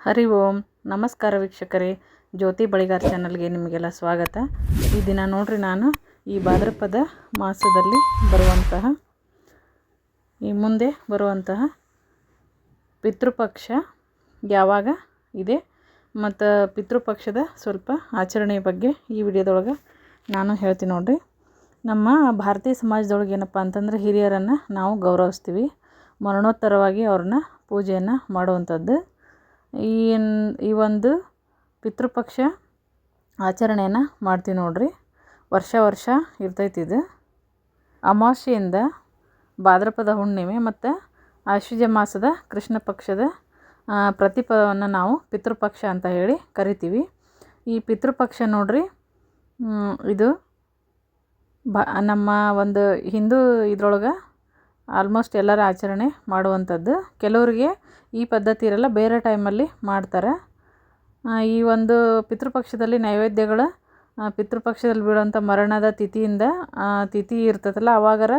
ಹರಿ ಓಂ ನಮಸ್ಕಾರ ವೀಕ್ಷಕರೇ, ಜ್ಯೋತಿ ಬಳಿಗಾರ್ ಚಾನಲ್ಗೆ ನಿಮಗೆಲ್ಲ ಸ್ವಾಗತ. ಈ ದಿನ ನೋಡ್ರಿ, ನಾನು ಈ ಭಾದ್ರಪದ ಮಾಸದಲ್ಲಿ ಬರುವಂತಹ ಈ ಮುಂದೆ ಬರುವಂತಹ ಪಿತೃಪಕ್ಷ ಯಾವಾಗ ಇದೆ ಮತ್ತು ಪಿತೃಪಕ್ಷದ ಸ್ವಲ್ಪ ಆಚರಣೆಯ ಬಗ್ಗೆ ಈ ವಿಡಿಯೋದೊಳಗೆ ನಾನು ಹೇಳ್ತೀನಿ ನೋಡ್ರಿ. ನಮ್ಮ ಭಾರತೀಯ ಸಮಾಜದೊಳಗೆ ಏನಪ್ಪ ಅಂತಂದರೆ ಹಿರಿಯರನ್ನು ನಾವು ಗೌರವಿಸ್ತೀವಿ, ಮರಣೋತ್ತರವಾಗಿ ಅವ್ರನ್ನ ಪೂಜೆಯನ್ನು ಮಾಡುವಂಥದ್ದು. ಈ ಒಂದು ಪಿತೃಪಕ್ಷ ಆಚರಣೆಯನ್ನು ಮಾಡ್ತೀವಿ ನೋಡ್ರಿ. ವರ್ಷ ಇರ್ತೈತಿ ಇದು. ಅಮಾವಾಸ್ಯೆಯಿಂದ ಭಾದ್ರಪದ ಹುಣ್ಣಿಮೆ ಮತ್ತು ಆಶ್ವಜ ಮಾಸದ ಕೃಷ್ಣ ಪಕ್ಷದ ಪ್ರತಿಪದವನ್ನು ನಾವು ಪಿತೃಪಕ್ಷ ಅಂತ ಹೇಳಿ ಕರಿತೀವಿ. ಈ ಪಿತೃಪಕ್ಷ ನೋಡ್ರಿ, ಇದು ನಮ್ಮ ಒಂದು ಹಿಂದೂ ಇದ್ರೊಳಗೆ ಆಲ್ಮೋಸ್ಟ್ ಎಲ್ಲರ ಆಚರಣೆ ಮಾಡುವಂಥದ್ದು. ಕೆಲವರಿಗೆ ಈ ಪದ್ಧತಿ ಇರಲ್ಲ, ಬೇರೆ ಟೈಮಲ್ಲಿ ಮಾಡ್ತಾರೆ. ಈ ಒಂದು ಪಿತೃಪಕ್ಷದಲ್ಲಿ ನೈವೇದ್ಯಗಳು ಪಿತೃಪಕ್ಷದಲ್ಲಿ ಬೀಳುವಂಥ ಮರಣದ ತಿಥಿಯಿಂದ ತಿಥಿ ಇರ್ತದಲ್ಲ ಅವಾಗರ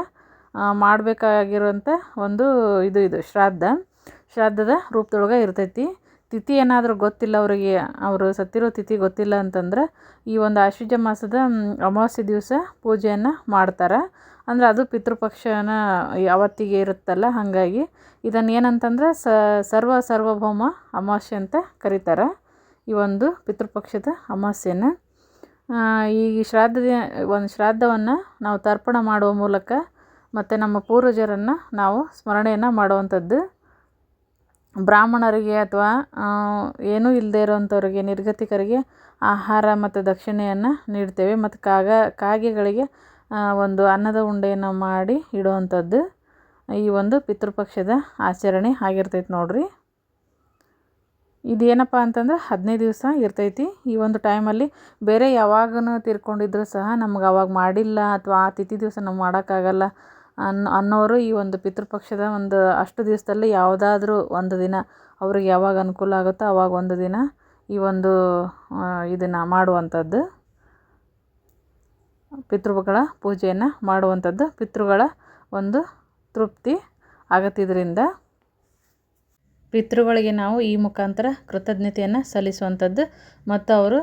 ಮಾಡಬೇಕಾಗಿರುವಂಥ ಒಂದು ಇದು ಶ್ರಾದ್ದದ ರೂಪದೊಳಗೆ ಇರ್ತೈತಿ. ತಿಥಿ ಏನಾದರೂ ಗೊತ್ತಿಲ್ಲ ಅವರಿಗೆ, ಅವರು ಸತ್ತಿರೋ ತಿಥಿ ಗೊತ್ತಿಲ್ಲ ಅಂತಂದ್ರೆ ಈ ಒಂದು ಆಶ್ವಜ ಮಾಸದ ಅಮಾವಾಸ್ಯೆ ದಿವಸ ಪೂಜೆಯನ್ನು ಮಾಡ್ತಾರೆ. ಅಂದರೆ ಅದು ಪಿತೃಪಕ್ಷನ ಅವತ್ತಿಗೆ ಇರುತ್ತಲ್ಲ, ಹಾಗಾಗಿ ಇದನ್ನು ಏನಂತಂದ್ರೆ ಸಾರ್ವಭೌಮ ಅಮಾವಾಸ್ಯೆ ಅಂತ ಕರೀತಾರೆ. ಈ ಒಂದು ಪಿತೃಪಕ್ಷದ ಅಮಾವಾಸ್ಯೆಯನ್ನು ಈ ಶ್ರಾದ್ದವನ್ನು ನಾವು ತರ್ಪಣ ಮಾಡುವ ಮೂಲಕ ಮತ್ತು ನಮ್ಮ ಪೂರ್ವಜರನ್ನು ನಾವು ಸ್ಮರಣೆಯನ್ನು ಮಾಡುವಂಥದ್ದು. ಬ್ರಾಹ್ಮಣರಿಗೆ ಅಥವಾ ಏನೂ ಇಲ್ಲದೇ ಇರೋವಂಥವ್ರಿಗೆ, ನಿರ್ಗತಿಕರಿಗೆ ಆಹಾರ ಮತ್ತು ದಕ್ಷಿಣೆಯನ್ನು ನೀಡ್ತೇವೆ. ಮತ್ತು ಕಾಗೆಗಳಿಗೆ ಒಂದು ಅನ್ನದ ಉಂಡೆಯನ್ನು ಮಾಡಿ ಇಡುವಂಥದ್ದು ಈ ಒಂದು ಪಿತೃಪಕ್ಷದ ಆಚರಣೆ ಆಗಿರ್ತೈತಿ ನೋಡ್ರಿ. ಇದೇನಪ್ಪ ಅಂತಂದ್ರೆ 15 ದಿವಸ ಇರ್ತೈತಿ. ಈ ಒಂದು ಟೈಮಲ್ಲಿ ಬೇರೆ ಯಾವಾಗೂ ತೀರ್ಕೊಂಡಿದ್ರು ಸಹ ನಮ್ಗೆ ಅವಾಗ ಮಾಡಿಲ್ಲ ಅಥವಾ ಆ ತಿಥಿ ದಿವಸ ನಮ್ಗೆ ಮಾಡೋಕ್ಕಾಗಲ್ಲ ಅನ್ನೋರು ಈ ಒಂದು ಪಿತೃಪಕ್ಷದ ಒಂದು ಅಷ್ಟು ದಿವಸದಲ್ಲಿ ಯಾವುದಾದ್ರೂ ಒಂದು ದಿನ ಅವ್ರಿಗೆ ಯಾವಾಗ ಅನುಕೂಲ ಆಗುತ್ತೋ ಆವಾಗ ಒಂದು ದಿನ ಈ ಒಂದು ಇದನ್ನು ಮಾಡುವಂಥದ್ದು, ಪಿತೃಗಳ ಪೂಜೆಯನ್ನು ಮಾಡುವಂಥದ್ದು. ಪಿತೃಗಳ ಒಂದು ತೃಪ್ತಿ ಆಗತ್ತಿದ್ರಿಂದ ಪಿತೃಗಳಿಗೆ ನಾವು ಈ ಮುಖಾಂತರ ಕೃತಜ್ಞತೆಯನ್ನು ಸಲ್ಲಿಸುವಂಥದ್ದು ಮತ್ತು ಅವರು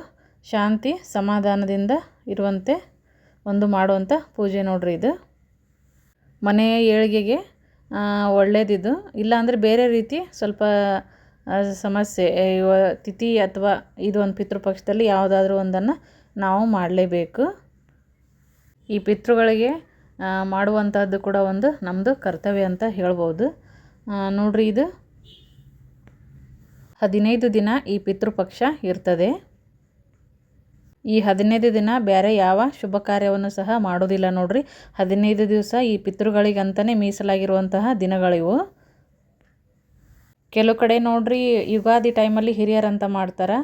ಶಾಂತಿ ಸಮಾಧಾನದಿಂದ ಇರುವಂತೆ ಒಂದು ಮಾಡುವಂಥ ಪೂಜೆ ನೋಡ್ರಿ. ಇದು ಮನೆಯ ಏಳಿಗೆಗೆ ಒಳ್ಳೆಯದಿದು. ಇಲ್ಲಾಂದರೆ ಬೇರೆ ರೀತಿ ಸ್ವಲ್ಪ ಸಮಸ್ಯೆ, ತಿಥಿ ಅಥವಾ ಇದು ಒಂದು ಪಿತೃಪಕ್ಷದಲ್ಲಿ ಯಾವುದಾದ್ರೂ ಒಂದನ್ನು ನಾವು ಮಾಡಲೇಬೇಕು. ಈ ಪಿತೃಗಳಿಗೆ ಮಾಡುವಂಥದ್ದು ಕೂಡ ಒಂದು ನಮ್ಮದು ಕರ್ತವ್ಯ ಅಂತ ಹೇಳ್ಬೋದು ನೋಡ್ರಿ. ಇದು 15 ದಿನ ಈ ಪಿತೃಪಕ್ಷ ಇರ್ತದೆ. ಈ 15 ದಿನ ಬೇರೆ ಯಾವ ಶುಭ ಕಾರ್ಯವನ್ನು ಸಹ ಮಾಡೋದಿಲ್ಲ ನೋಡ್ರಿ. 15 ದಿವಸ ಈ ಪಿತೃಗಳಿಗಂತಲೇ ಮೀಸಲಾಗಿರುವಂತಹ ದಿನಗಳಿವು. ಕೆಲವು ಕಡೆ ನೋಡ್ರಿ ಯುಗಾದಿ ಟೈಮಲ್ಲಿ ಹಿರಿಯರಂತ ಮಾಡ್ತಾರೆ,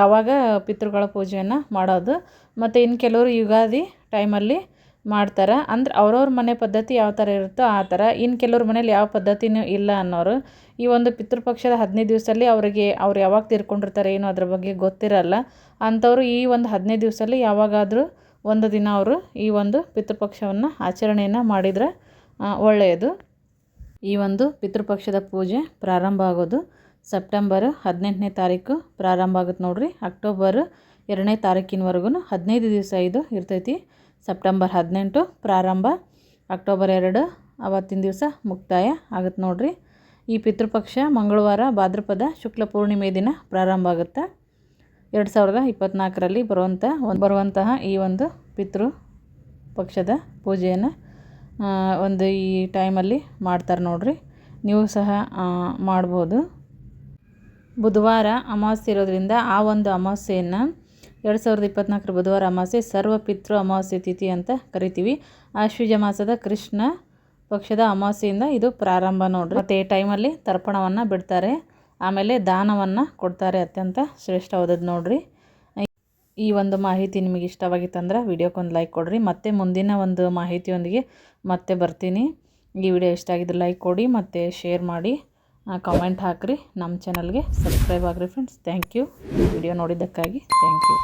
ಆವಾಗ ಪಿತೃಗಳ ಪೂಜೆಯನ್ನು ಮಾಡೋದು. ಮತ್ತು ಇನ್ನು ಕೆಲವರು ಯುಗಾದಿ ಟೈಮಲ್ಲಿ ಮಾಡ್ತಾರೆ. ಅಂದ್ರೆ ಅವ್ರವ್ರ ಮನೆ ಪದ್ಧತಿ ಯಾವ ಥರ ಇರುತ್ತೋ ಆ ಥರ. ಇನ್ನು ಕೆಲವ್ರ ಮನೇಲಿ ಯಾವ ಪದ್ಧತಿನೂ ಇಲ್ಲ ಅನ್ನೋರು ಈ ಒಂದು ಪಿತೃಪಕ್ಷದ 15 ದಿವಸದಲ್ಲಿ ಅವ್ರು ಯಾವಾಗ ತೀರ್ಕೊಂಡಿರ್ತಾರೆ ಏನೋ ಅದ್ರ ಬಗ್ಗೆ ಗೊತ್ತಿರಲ್ಲ ಅಂಥವ್ರು ಈ ಒಂದು 15 ದಿವಸದಲ್ಲಿ ಯಾವಾಗಾದರೂ ಒಂದು ದಿನ ಅವರು ಈ ಒಂದು ಪಿತೃಪಕ್ಷವನ್ನು ಆಚರಣೆಯನ್ನು ಮಾಡಿದರೆ ಒಳ್ಳೆಯದು. ಈ ಒಂದು ಪಿತೃಪಕ್ಷದ ಪೂಜೆ ಪ್ರಾರಂಭ ಆಗೋದು ಸೆಪ್ಟೆಂಬರ್ 18ನೇ ತಾರೀಕು ಪ್ರಾರಂಭ ಆಗುತ್ತೆ ನೋಡ್ರಿ. ಅಕ್ಟೋಬರ್ 2ನೇ ತಾರೀಕಿನವರೆಗೂ 15 ದಿವಸ ಇದು ಇರ್ತೈತಿ. ಸೆಪ್ಟೆಂಬರ್ 18 ಪ್ರಾರಂಭ, ಅಕ್ಟೋಬರ್ 2 ಅವತ್ತಿನ ದಿವಸ ಮುಕ್ತಾಯ ಆಗುತ್ತೆ ನೋಡ್ರಿ. ಈ ಪಿತೃಪಕ್ಷ ಮಂಗಳವಾರ ಭಾದ್ರಪದ ಶುಕ್ಲ ಪೂರ್ಣಿಮೆ ದಿನ ಪ್ರಾರಂಭ ಆಗುತ್ತೆ. 2024ರಲ್ಲಿ ಬರುವಂತಹ ಈ ಒಂದು ಪಿತೃಪಕ್ಷದ ಪೂಜೆಯನ್ನು ಒಂದು ಈ ಟೈಮಲ್ಲಿ ಮಾಡ್ತಾರೆ ನೋಡ್ರಿ. ನೀವು ಸಹ ಮಾಡ್ಬೋದು. ಬುಧವಾರ ಅಮಾವಾಸ್ಯೆ ಇರೋದ್ರಿಂದ ಆ ಒಂದು ಅಮಾವಾಸ್ಯೆಯನ್ನು 2024 ಬುಧವಾರ ಅಮಾವಾಸ್ಯೆ ಸರ್ವ ಪಿತೃ ಅಮಾವಾಸ್ಯೆ ತಿಥಿ ಅಂತ ಕರಿತೀವಿ. ಆಶ್ವಜ ಮಾಸದ ಕೃಷ್ಣ ಪಕ್ಷದ ಅಮಾವಾಸ್ಯೆಯಿಂದ ಇದು ಪ್ರಾರಂಭ ನೋಡ್ರಿ. ಮತ್ತು ಈ ಟೈಮಲ್ಲಿ ತರ್ಪಣವನ್ನು ಬಿಡ್ತಾರೆ, ಆಮೇಲೆ ದಾನವನ್ನು ಕೊಡ್ತಾರೆ. ಅತ್ಯಂತ ಶ್ರೇಷ್ಠವಾದದ್ದು ನೋಡ್ರಿ. ಈ ಒಂದು ಮಾಹಿತಿ ನಿಮಗೆ ಇಷ್ಟವಾಗಿತ್ತಂದ್ರೆ ವಿಡಿಯೋಕ್ಕೊಂದು ಲೈಕ್ ಕೊಡಿರಿ. ಮತ್ತೆ ಮುಂದಿನ ಒಂದು ಮಾಹಿತಿಯೊಂದಿಗೆ ಮತ್ತೆ ಬರ್ತೀನಿ. ಈ ವಿಡಿಯೋ ಇಷ್ಟ ಆಗಿದ್ರೆ ಲೈಕ್ ಕೊಡಿ ಮತ್ತು ಶೇರ್ ಮಾಡಿ, ಕಾಮೆಂಟ್ ಹಾಕಿರಿ. ನಮ್ಮ ಚಾನಲ್ಗೆ ಸಬ್ಸ್ಕ್ರೈಬ್ ಆಗಿರಿ ಫ್ರೆಂಡ್ಸ್. Thank you. ವಿಡಿಯೋ ನೋಡಿದ್ದಕ್ಕಾಗಿ ಥ್ಯಾಂಕ್ ಯು.